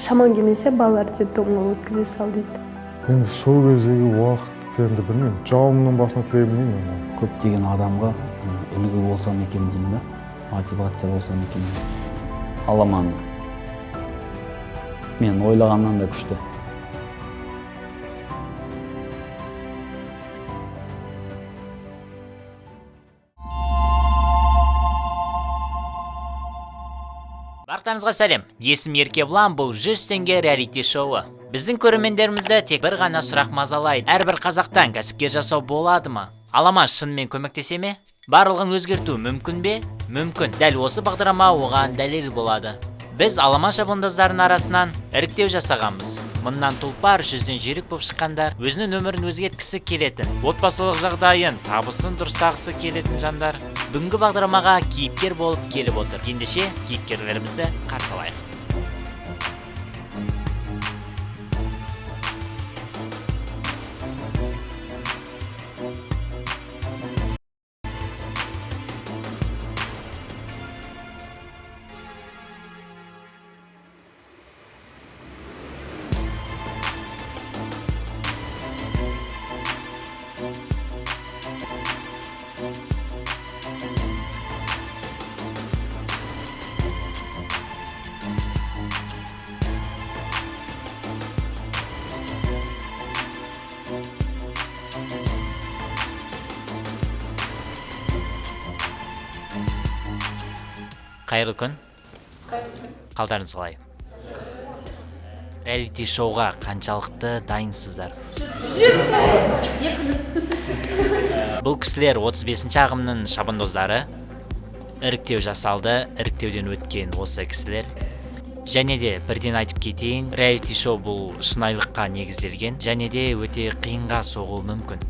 шаман келмесе балалар детдомго өткізе сал дейді. Енді сол кездегі уақыт енді білмеймін, жауымның басына тілеймін. Көптеген адамға үлгі болсам екен деймін да, мотивация болсам екен. Аламан мен ойлағаннан да күшті. Барлықтарыңызға сәлем. Есім Еркебұлан, бұл 100 теңге реалити шоуы. Біздің көрермендерімізді тек бір ғана сұрақ мазалайды. Әрбір қазақтан кәсіпкер жасау болады ма? Аламан шынымен көмектесе ме? Барлығын өзгерту мүмкін бе? Мүмкін. Дәл осы бағдарлама оған дәлел болады. Біз Аламан шабандоздарының арасынан іріктеу жасағанбыз. Мыннан тұлпар 100-ден жүйрік болып шыққандар, өзінің өмірін өзгерткісі келетін, отбасылық жағдайын, табысын дұрыстағысы келетін жандар бүгінгі бағдарламаға кейіпкер болып келіп отыр. Ендеше кейіпкерлерімізді қарсы алайық. Қайырлы күн. Қалдарыңыз қалай? Реалити шоуға қаншалықты дайынсыздар? Бұл кісілер 35-ші ағымның шабандоздары. Іріктеу жасалды, іріктеуден өткен осы кісілер. Және де бірден айтып кетейін, реалити шоу бұл шынайылыққа негізделген, және де өте қиынға соғуы мүмкін.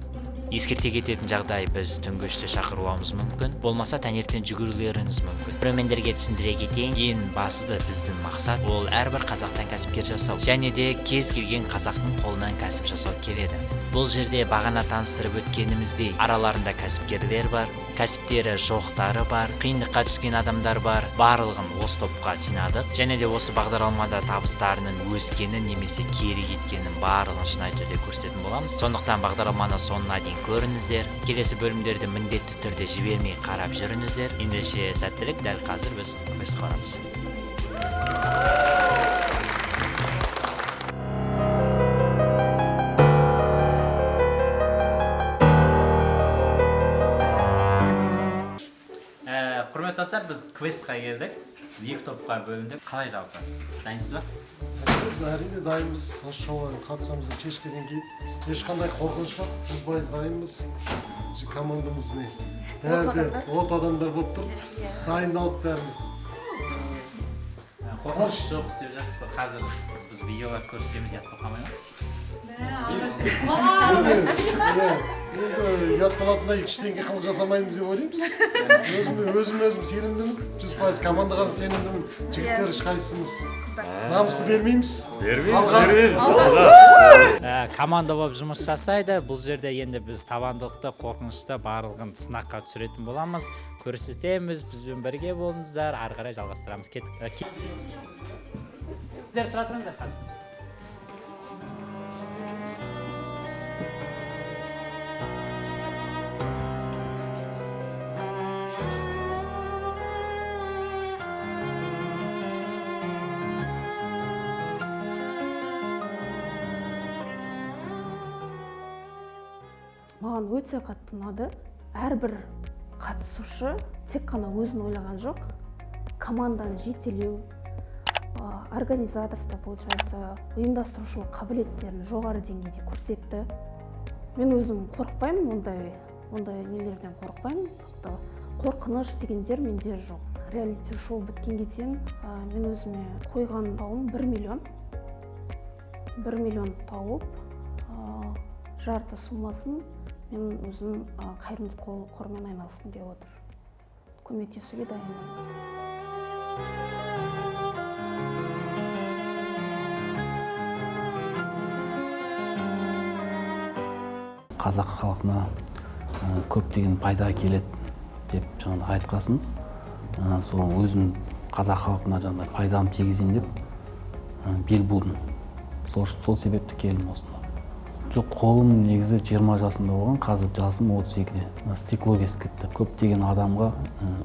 Ескерте кететін жағдай, біз түнгі 3-те шақырылуымыз мүмкін, болмаса таңертең жүгірулеріңіз мүмкін. Көрермендерге түсіндіре кетейін, ең басты біздің мақсат ол әрбір қазақтан кәсіпкер жасау, және де кез келген қазақтың қолынан кәсіп жасау келеді. Бұл жерде бағана таныстырып өткеніміздей, араларында кәсіпкерлер бар, кәсіптері жоқтары бар, қиындыққа түскен адамдар бар. Барлығын осы топқа жинадық, және де осы бағдарламада табыстарының өскенін немесе кері кеткенін барлығын шынайы түрде көрсететін боламыз. Сондықтан бағдарламаны соңына дейін көріңіздер. Келесі бөлімдерді міндетті түрде жібермей қарап жүріңіздер. Ендеше сәттілік. Дәл қазір біз квестқа барамыз. Құрметті достар, біз квестқа келдік. 2 топқа бөліндік. Қалай жалпы? Дайынсыз ба? Әрине дайынбыз. Осы шоуға қатысамыз. Кешкеден кейін ешқандай қорқыныш жоқ. 100% дайынбыз. Командамыз не? Бәрі от адамдар болып тұр. Дайындалып бәріміз. Қорқыныш жоқ деп жатырсыз ғой. Қазір біз видеоға көрсетеміз, ұят болып қалмай ма? Енді ұят болатындай ештеңе қылық жасамаймыз деп ойлаймыз. Өзім сенімдімін. 100% командаға сенімдімін. Жігіттер ешқайсымыз намысты бермейміз. Команда болып жұмыс жасайды. Бұл жерде енді біз табандылықты, қорқынышты барлығын сынаққа түсіретін боламыз. Көрсетеміз, бізбен бірге болыңыздар. Ары қарай жалғастырамыз. Кеттік. Сіздер тұра тұрыңыздар қазір. Маған өте қатты ұнады. Әрбір қатысушы тек қана өзін ойлаған жоқ, команданы жетелеу, организаторство, получается, ұйымдастырушылық қабілеттерін жоғары деңгейде көрсетті. Мен өзім қорықпаймын, ондай нелерден қорықпаймын. Қорқыныш дегендер менде жоқ. Реалити шоу біткенге дейін мен өзіме қойған тауым 1 миллион. 1 миллион тауып, жарты суммасын мен өзім қайырымдылық қорымен айналысқым келіп отыр. Көмектесуге дайынмын. Қазақ халқына көптеген пайда келеді деп жаңағы айтқасын. Сол өзім қазақ халқына жаңағы пайдам тигізейін деп бел будым. Сол себепті келдім осында. Жоқ, қолым негізі 20 жасында болған, қазір жасым 32-де. Стекло кесіп кетті. Көптеген адамға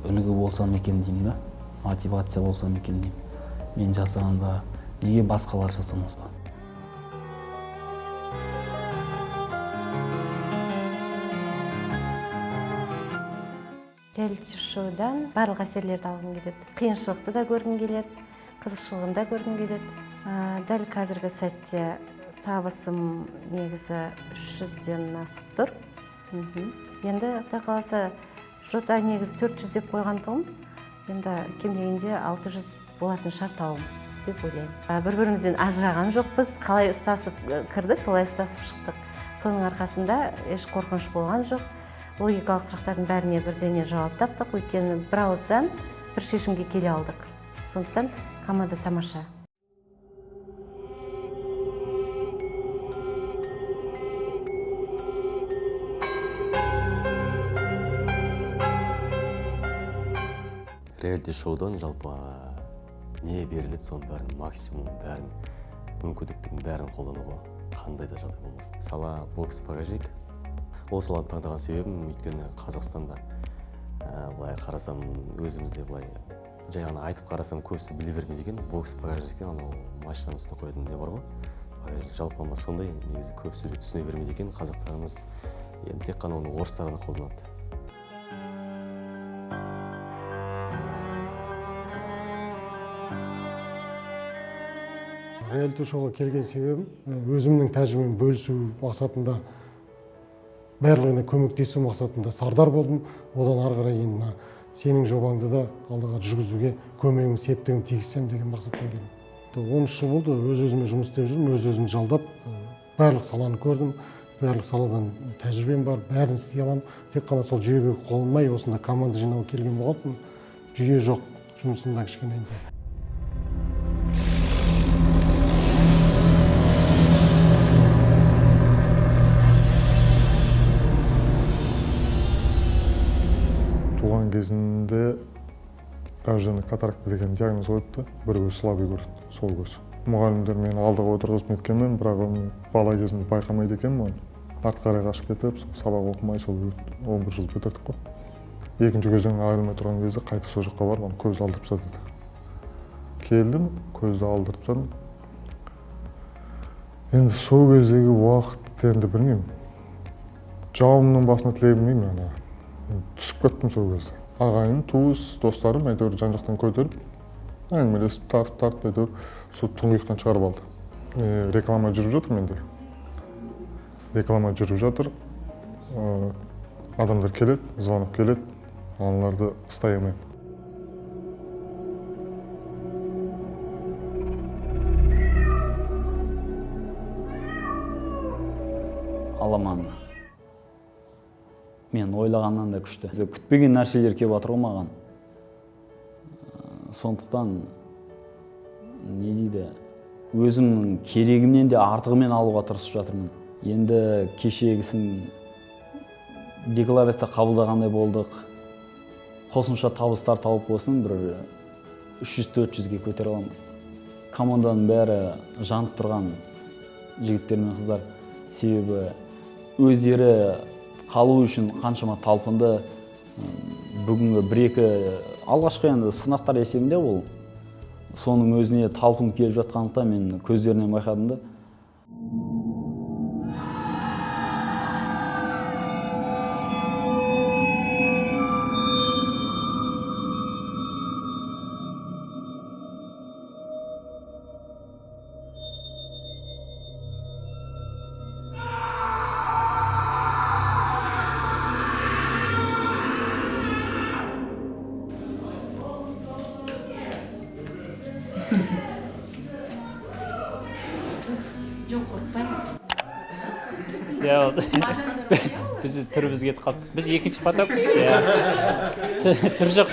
үлгі болсам екен деймін да, мотивация болсам екен деймін. Мен жасағанда неге басқалар жасамаса? Реалити шоудан барлық әсерлерді алғым келеді. Қиыншылықты да көргім келеді, қызықшылығын да көргім келеді. Дәл қазіргі сәтте табысым негізі 300-ден асып тұр. Енді Құдай қаласа жота негізі 400 деп қойған тұғым. Енді кем дегенде 600 болатын шығар тауым деп ойлаймын. Бір-бірімізден ажыраған жоқпыз. Қалай ұстасып кірдік, солай ұстасып шықтық. Соның арқасында еш қорқыныш болған жоқ. Логикалық сұрақтардың бәріне бірден жауап таптық. Өйткені бір ауыздан бір шешімге келе алдық. Сондықтан команда тамаша. Реалити шоудан жалпы не беріледі, соның бәрін, максимум бәрін, мүмкіндіктің бәрін қолдануға, қандай да жағдай болмасын. Сала бокс покажик. Ол саланы таңдаған себебім, өйткені Қазақстанда былай қарасам, өзімізде былай жай ғана айтып қарасам көбісі біле бермейді екен. Бокс покажиктен анау машинаның үстіне қоятын не бар ғой. Жалпы сондай, негізі көбісі де түсіне бермейді екен. Қазақтарымыз енді тек қана оны орыстарына қолданады. Реалити шоуға келген себебім өзімнің тәжірибеммен бөлісу мақсатында, барлығына көмектесу мақсатында сардар болдым. Одан ары қарай енді сенің жобаңды да алдыға жүргізуге көмегім, септігім тигізсем деген мақсатпен келдім. 13 жыл болды өз-өзіме жұмыс істеп жүрмін, өз-өзімді жалдап, барлық саланы көрдім, барлық саладан тәжірибем бар, бәрін істей аламын. Тек қана сол жүйеге қолынмай осында команда жинауға келген болатын. Жүйе жоқ жұмысында кішкене. Туған кезінде рожденный катаракта деген диагноз қойыпты. Бір көз слабый көрді, сол көз. Мұғалімдер мені алдыға отырғызып неткенмен, бірақ бала кезімде байқамайды екенмін оны. Артқа қарай қашып кетіп, сабақ оқымай сол 11 жыл кетірдік қой. Екінші көзден айырылмай тұрған кезде қайта сол жаққа барып, көзді алдырып тастады. Келдім, көзді алдырып тастадым. Енді сол кездегі уақыт енді білмеймін. Жауымның басына тілей білмеймін. Түсіп кеттім сол кезде. Ағайын, туыс, достарым әйтеуір жан-жақтан көтеріп, әңгімелесіп, тартып, әйтеуір сол тұңғиықтан шығарып алды. Реклама жүріп жатыр менде. Реклама жүріп жатыр. Адамдар келеді, звонып келеді. Аналарды ұстай алмаймын. Аламан. Мен ойлағаннан да күшті. Күтпеген нәрселер келіп жатыр ғой маған. Сондықтан не дейді, өзімнің керегімнен де артығымен алуға тырысып жатырмын. Енді кешегісін декларация қабылдағандай болдық. Қосымша табыстар тауып болсын, бір 300-400-ге көтере аламын. Команданың бәрі жанып тұрған жігіттер мен қыздар. Себебі өздері қалу үшін қаншама талпынды. Бүгінгі бір-екі алғашқы енді сынақтар есебінде ол. Соның өзіне талпынып келіп жатқандықтан мен көздерінен байқадым да. Жоқ, қорықпаймыз. Біз түріміз кетіп қалды. Біз екінші потокпыз. Түр жоқ.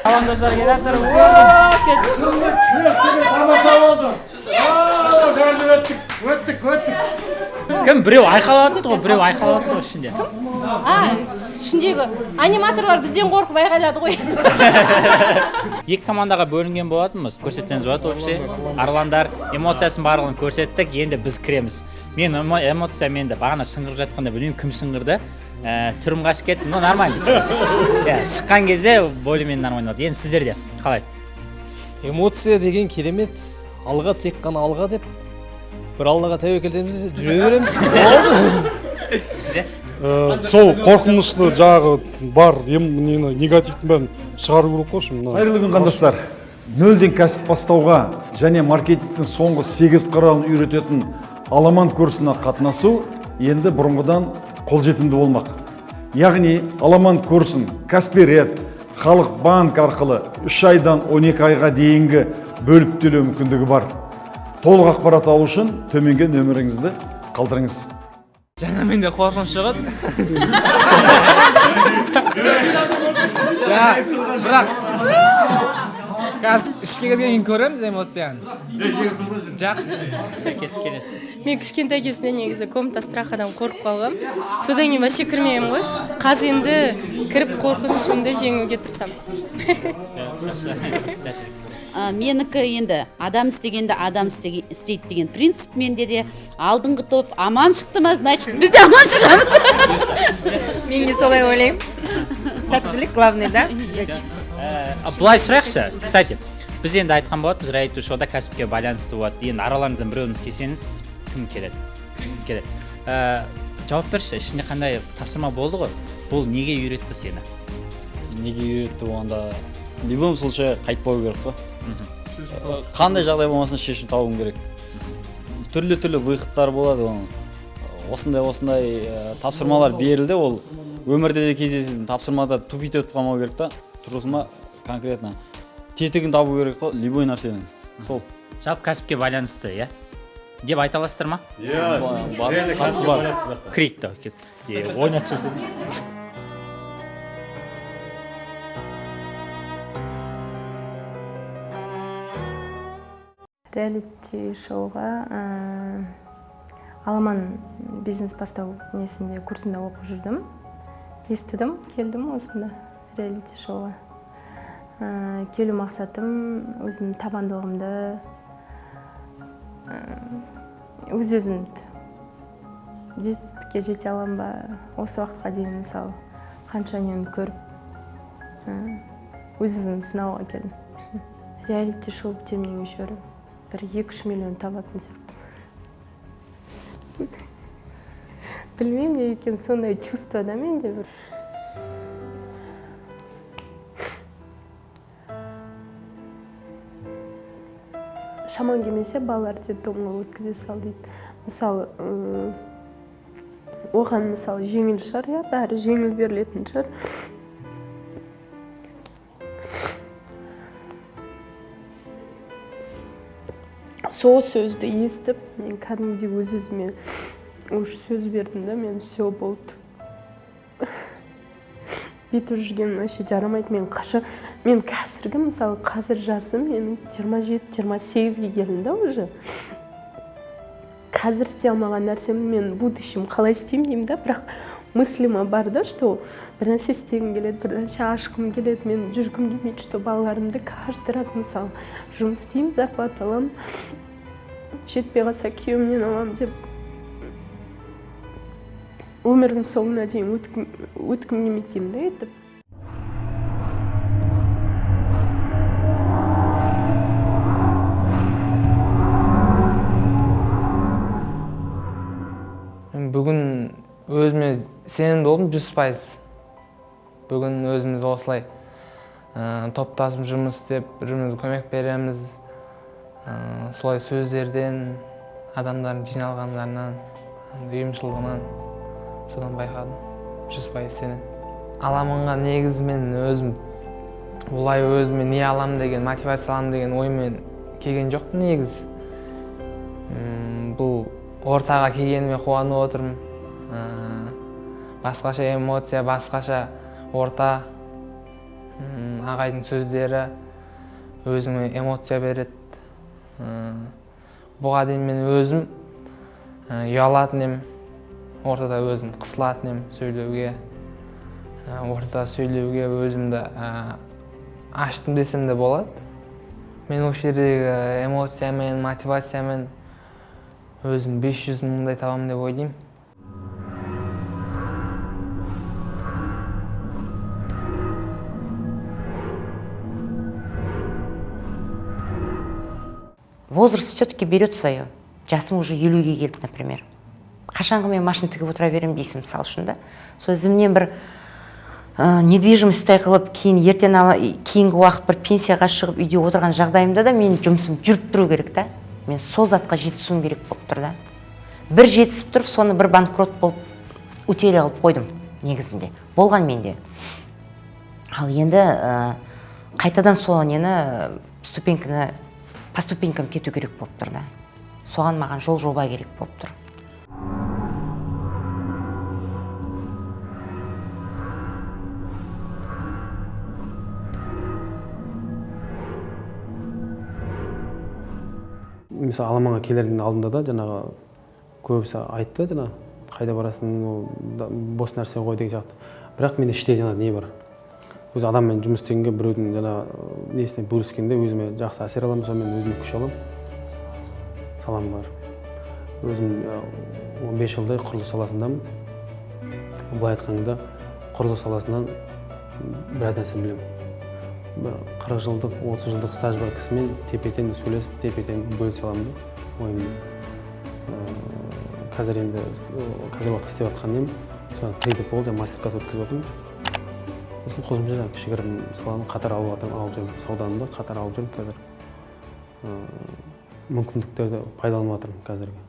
Командалар келатыр. Тамаша болды. Өттік. Кім біреу айқалатты ғой, ішінде. ішіндегі аниматорлар бізден қорқып айғайлады ғой. Екі командаға бөлінген болатынбыз. Көрсетсеңіз болады вообще. Арландар эмоциясын барлығын көрсеттік. Енді біз кіреміз. Мен эмоция менде бағана шыңғырып жатқанда білмеймін кім шыңғырды. Түрім қашып кетті. Ну нормально. Шыққан кезде более-менее нормально болды. Енді сіздерде қалай? Эмоция деген керемет. Алға тек қана алға деп бір Аллаға тәуекелдеміз, жүре береміз. сол қорқынышты жағы бар негативтің бәрін шығару керек қой шын. Қайырлы күн қандастар. Нөлден кәсіп бастауға және маркетингтің соңғы 8 қырын үйрететін Аламан курсына қатынасу енді бұрынғыдан қолжетімді болмақ. Яғни Аламан курсын Каспирет, Халық банк арқылы 3 айдан 12 айға дейінгі бөліп төлеу мүмкіндігі бар. Толық ақпарат алу үшін төменгі нөміріңізді қалдырыңыз. Жаңа менде қорқыныш шығады. Бірақ қазір ішке кіргеннен көреміз эмоцияны. Жақсы. Мен кішкентай кезімде негізі комната страхадан қорқып қалғам. Содан кейін вообще кірмеймін ғой. Қазір енді кіріп қорқынышымды жеңуге тырысамын. Менікі енді адам істегенде адам істейді деген принцип менде де. Алдыңғы топ аман шықты ма, значит біз де аман шығамыз. Мен де солай ойлаймын. Сәттілік главный, да? Былай сұрайықшы, кстати, біз енді айтқан болатынбыз, реалити шоуда кәсіпке байланысты болады. Енді араларыңыздан біреуіңіз келсеңіз, кім келеді? Жауап берші, ішінде қандай тапсырма болды ғой? Бұл неге үйретті сені? Неге үйретті онда? В любом случае қайтпау керек қой. Қандай жағдай болмасын шешім табуым керек. Түрлі выходтар болады. Осындай тапсырмалар берілді, ол өмірде де кездесетін тапсырмада тупить өтіп қалмау керек та. Тұрысыма конкретно тетігін табу керек қой, любой нәрсенің. Сол. Жалпы кәсіпке байланысты, иә? Деп айта аласыздар ма? Иә. Қатысы бар. Крикті. Ойнатып жүрсен. Реалити шоуға Аламан бизнес бастау несінде курсында оқып жүрдім. Естідім, келдім осында реалити шоуға. Келу мақсатым өзім табандылығымды, өз-өзімді жетістікке жете алам ба, осы уақытқа дейін мысалы қанша нені көріп өз-өзімді сынауға келдім. Реалити шоу темнен еще бір 2-3 миллион табатын сияқты. Білмеймін не екен, сондай чувство да менде бір. Шаман келмесе балалар детдомға өткізе сал дейді. Мысалы, оған мысалы жеңіл шығар, я бәрі жеңіл берілетін шығар. Сол сөзді естіп, мен кәдімгідей өз-өзіме сөз бердім да, мен все болды. Бүйтіп жүрген вообще жарамайды. Мен қазіргі, мысалы, қазір жасым менің 27-28-ге келдім да уже. Қазір істей алмаған нәрсемді мен будущем қалай істеймін деймін да, бірақ мыслима бар да, что бір нәрсе істегім келеді, бір нәрсе ашқым келеді, мен жүргім келмейді, что балаларымды каждый раз мысалы жұмыс істеймін, зарплата аламын, жетпей қалса күйеуімнен аламын деп өмірдің соңына дейін өткім келмейді деймін да етіп. Бүгін өзіме сенімді болдым 100%. Бүгін өзіміз осылай топтасып жұмыс істеп, бірімізге көмек береміз. Солай сөздерден, адамдардың жиналғандарынан, ұйымшылығынан содан байқадым. 100% сенім. Аламанға негізі мен өзім олай өзіме не алам деген, мотивация алам деген оймен келген жоқпын негізі. Бұл ортаға келгеніме қуанып отырмын. Басқаша эмоция, басқаша орта, ағайдың сөздері өзіңе эмоция береді. Бұға дейін мен өзім ұялатын ем, ортада өзім қысылатын ем сөйлеуге. орта сөйлеуге өзімді аштым десем де болады. Мен осы жердегі эмоциямен, мотивациямен өзім 500 мыңдай табамын деп ойлаймын. Возраст все-таки берет свое. Жасым уже 50-ге келді, например. Қашанғы мен машина тігіп отыра беремін дейсің, мысалы үшін да. Сол өзімнен бір недвижимостьтай қылып, кейінгі уақыт бір пенсияға шығып үйде отырған жағдайымда да менің жұмысым жүріп тұру керек та. Мен сол затқа жетісуім керек болып тұр да. Бір жетісіп тұрып, соны бір банкрот болып өтелі қылып қойдым негізінде. Болған менде. Ал енді қайтадан сол нені по ступенькам кету керек болып тұр да. Соған маған жол жоба керек болып тұр. Мысалы Аламанға келердің алдында да жаңағы көбісі айтты, жаңағы қайда барасың, бос нәрсе ғой деген сияқты. Бірақ менде іште жаңағы не бар. Өз адаммен жұмыс істегенге біреудің жаңағы несіне бөліскенде өзіме жақсы әсер аламын, сонымен өзіме күш аламын. Салам бар. Өзім 15 жылдай құрылыс саласындамын. Былай айтқанда құрылыс саласынан біраз нәрсе білемін. 40 жылдық, 30 жылдық стаж бар кісімен тепе-тең сөйлесіп, тепе-тең бөлісе аламын да ойымды. Қазір уақытта істеп жатқан соны трейдер болды, мастер-класс өткізіп жатырмын. Сосын қосымша кішігірім саланы қатар алып жүрмін, сауданымды қатар алып жүрмін қазір. Мүмкіндіктерді пайдаланып жатырмын қазіргі.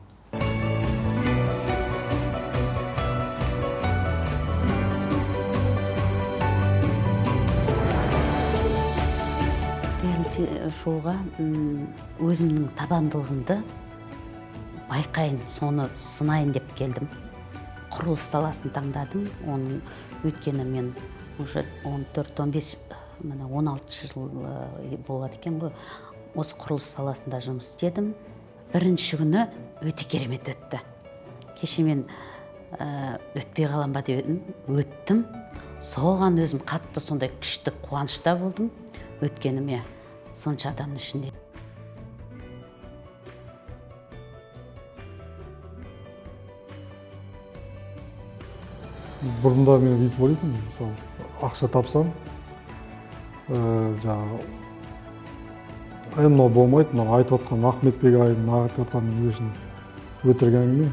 Шоуға өзімнің табандылығымды байқайын, соны сынайын деп келдім. Құрылыс саласын таңдадым. Оның өткені мен уже 14-15, 16 жыл болады екен ғой. Осы құрылыс саласында жұмыс істедім. Бірінші күні өте керемет өтті. Кеше мен өтпей қалам ба деп өттім. Соған өзім қатты сондай күшті қуанышта болдым. Өткеніме сонша адамның ішінде. Бұрында мен бүйтіп ойлайтынмын, мысалы, ақша тапсам, жаңағы мынау болмайды, мынау айтып отқан Ахметбек ағайдың айтып отқан үшін өтірік әңгіме,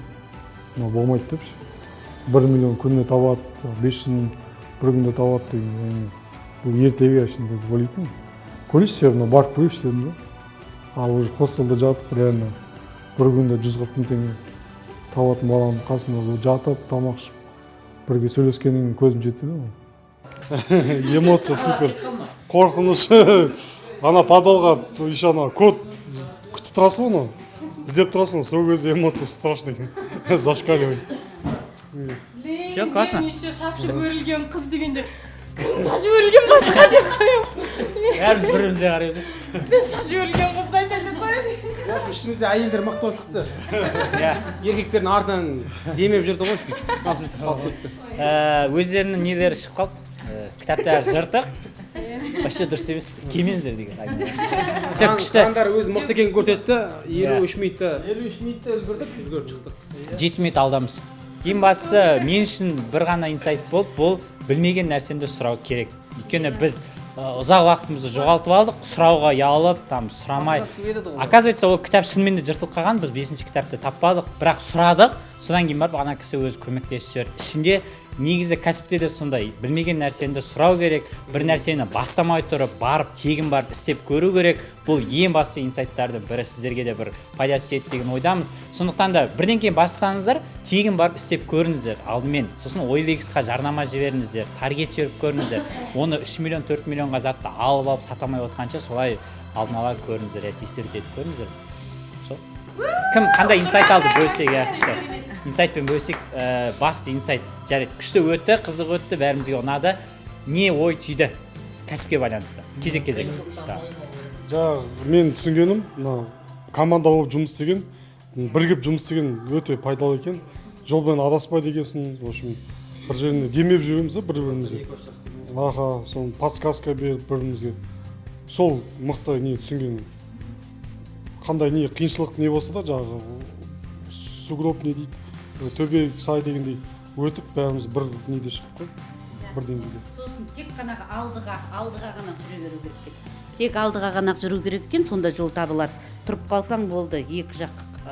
мынау болмайды депші. 1 миллион күніне табады, 500 мың бір күнде табады деген, бұл ертеге ішінде деп ойлайтынмын. Көрейші жеріне барып көрейші дедім да. Ал уже хостелда жатып, реально бір күнде 140 мың теңге табатын баланың қасында жатып, тамақ ішіп, бірге сөйлескеннен көзім жетті да. Эмоция супер. Қорқыныш. Ана подвалға еще ана код күтіп тұрасың оны, іздеп тұрасың, сол кезде эмоция страшный. Зашкаливай. Все, классно. Еще шашы өрілген қыз дегенде, кім шашы өрілген басқа деп қоямын. Бәріміз бір-бірімізге қараймыз. Мен шашы өрілген қызды айтайын қоямын. Ішімізде әйелдер мақтау шықты. Еркектердің артынан демеп жүрді ғой. Өздерінің нелері шығып қалды. Кітаптар жыртық. Вообще дұрыс емес. Келмеңіздер деген. Сандар өзі мықты екенін көрсетті. 53 минутта үлгеріп шықтық. 7 минут алдамыз. Ең бастысы мен үшін бір ғана инсайт болды, бұл білмеген нәрсені сұрау керек. Өйткені біз ұзақ уақытымызды жоғалтып алдық, сұрауға ұялып, сұрамай. Оказывается, ол кітап шынымен де жыртылып қалған, біз 5-ші кітапты таппадық, бірақ сұрадық. Содан кейін барып ана кісі өзі көмектесіп жіберді. Ішінде негізі кәсіпте де сондай, білмеген нәрсені сұрау керек, бір нәрсені бастамай тұрып, барып, тегін барып істеп көру керек. Бұл ең басты инсайттардың бірі, сіздерге де бір пайдасы тиеді деген ойдамыз. Сондықтан да бірден кейін бастасаңыздар, тегін барып істеп көріңіздер алдымен. Сосын OLX-қа жарнама жіберіңіздер, таргет жіберіп көріңіздер. Оны 3 миллион, 4 миллионға затты алып сатамай отқанша солай алдын ала көріңіздер, тестировать етіп көріңіздер. Кім қандай инсайт алды бөлсек, инсайтпен бөлсек, басты инсайт жарайды. Күшті өтті, қызық өтті, бәрімізге ұнады. Не ой түйді кәсіпке байланысты? Кезек-кезек. Мен түсінгенім, команда болып жұмыс істеген, бірігіп жұмыс істеген өте пайдалы екен. Жолмен адаспайды екенсің, в общем, бір жеріне демеп жүреміз да бір-бірімізге. Аха, соны подсказка беріп бірімізге. Сол мықты не түсінген. Қандай не қиыншылық не болса да жаңағы сугроб не дейді, төбе сай дегендей өтіп бәріміз бір неде шығып қой, бір деңгейде. Сосын тек қана алдыға ғана жүре беру керек екен. Тек алдыға ғана жүру керек екен, сонда жол табылады. Тұрып қалсаң болды, екі жақты да.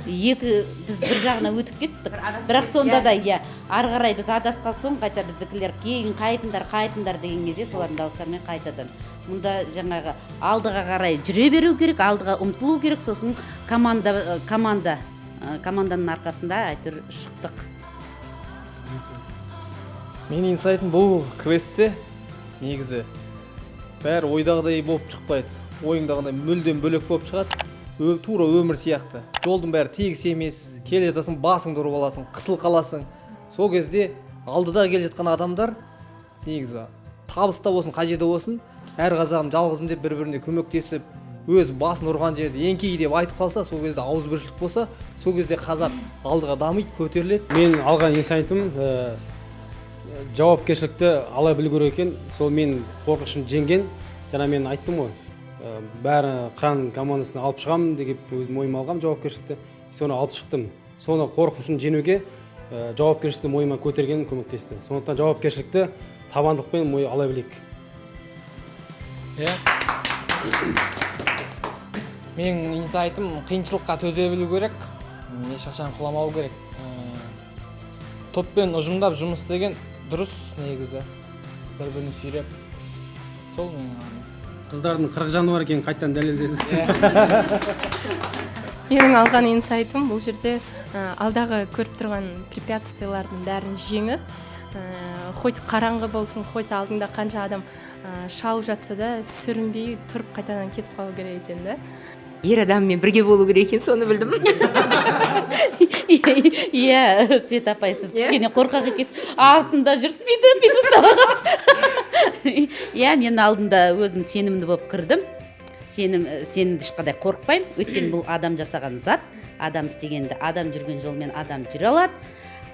Біз бір жағына өтіп кеттік. Бірақ сонда да, иә, ары қарай біз адасқан соң қайта біздікілер кейін қайтыңдар деген кезде солардың дауыстарымен қайтадан. Мұнда жаңағы алдыға қарай жүре беру керек, алдыға ұмтылу керек, сосын команданың арқасында әйтеуір шықтық. Менің инсайтым бұл квестте негізі бәрі ойдағыдай болып шықпайды. Ойыңдағыдай мүлдем бөлек болып шығады. Тура өмір сияқты. Жолдың бәрі тегіс емес, келе жатасың, басыңды ұрып аласың, қысыл қаласың. Сол кезде алдыда келе жатқан адамдар негізі табыста болсын, қай жерде болсын, әр қазағым жалғызым деп бір-біріне көмектесіп, өз басын ұрған жерде еңкей деп айтып қалса, сол кезде ауызбіршілік болса, сол кезде қазақ алдыға дамиды, көтеріледі. Мен алған инсайтым жауапкершілікті ала білу керек екен. Сол мен қорқышым жеңген. Жаңа мен айттым ғой, бәрі қыран командасына алып шығамын деп өзім мойыма алғам жауапкершілікті. Соны алып шықтым. Соны қорқышын жеңуге жауапкершілікті мойыма көтергенім көмектесті. Сондықтан жауапкершілікті табандықпен ала білейік. Менің инсайтым қиыншылыққа төзе білу керек, ешқашан құламау керек. Топпен ұжымдап жұмыс істеген дұрыс негізі, бір-бірін сүйреп. Сол менің аңыз. Қыздардың 40 жаны бар екен, қайттан дәлелдеді. Менің алған инсайтым бұл жерде алдағы көріп тұрған препятствиялардың бәрін жеңіп, хоть қараңғы болсын, хоть алдыңда қанша адам шалып жатса да, сүрінбей тұрып қайтадан кетіп қалу керек екен да. Ер адаммен бірге болу керек екен, соны білдім. Иә, Свет апай, сіз кішкене қорқақ екенсіз. Артында жүрсіз, бүйтіп ұстап алғансыз. Иә, мен алдында өзім сенімді болып кірдім. Сенімді ешқандай қорықпаймын. Өйткені бұл адам жасаған зат. Адам істегенді, адам жүрген жолмен адам жүре алады.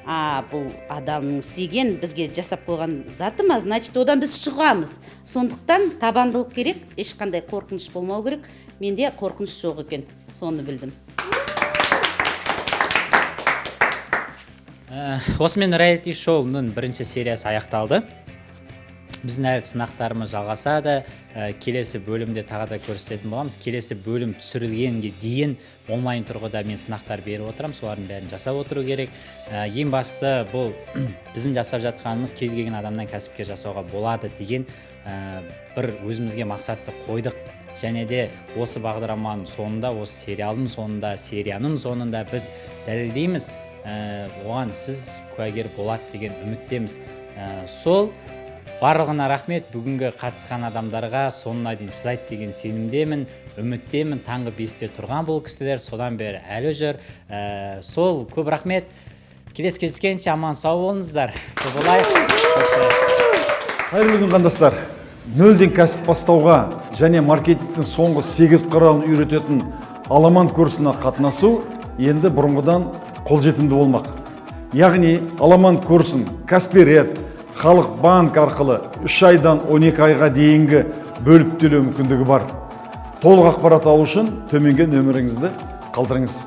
Бұл адамның істеген бізге жасап қойған заты ма, значит, одан біз шығамыз. Сондықтан табандылық керек, ешқандай қорқыныш болмау керек. Менде қорқыныш жоқ екен, соны білдім. Осымен реалити шоуның бірінші сериясы аяқталды. Біздің әлі сынақтарымыз жалғасады. Келесі бөлімде тағы да көрсететін боламыз. Келесі бөлім түсірілгенге дейін онлайн тұрғыда мен сынақтар беріп отырам. Солардың бәрін жасап отыру керек. Ең бастысы бұл біздің жасап жатқанымыз кез келген адамнан кәсіпкер жасауға болады деген бір өзімізге мақсатты қойдық. Және де осы бағдарламаның соңында, осы сериалдың соңында, серияның соңында біз дәлелдейміз. Оған сіз куәгер болады деген үміттеміз. Сол барлығына рахмет. Бүгінгі қатысқан адамдарға соңына дейін шыдайды деген сенімдемін, үміттемін. Таңғы 5-те тұрған бұл кісілер содан бері әлі жүр. Сол көп рахмет. Келесі кездескенше аман сау болыңыздар. Қайырлы күн қандастар. Нөлден кәсіп бастауға және маркетингтің соңғы 8 қырын үйрететін аламан курсына қатынасу енді бұрынғыдан қолжетімді болмақ. Яғни аламан курсын Каспирет, Халық банк арқылы 3 айдан 12 айға дейінгі бөліп төлеу мүмкіндігі бар. Толық ақпарат алу үшін төменгі нөміріңізді қалдырыңыз.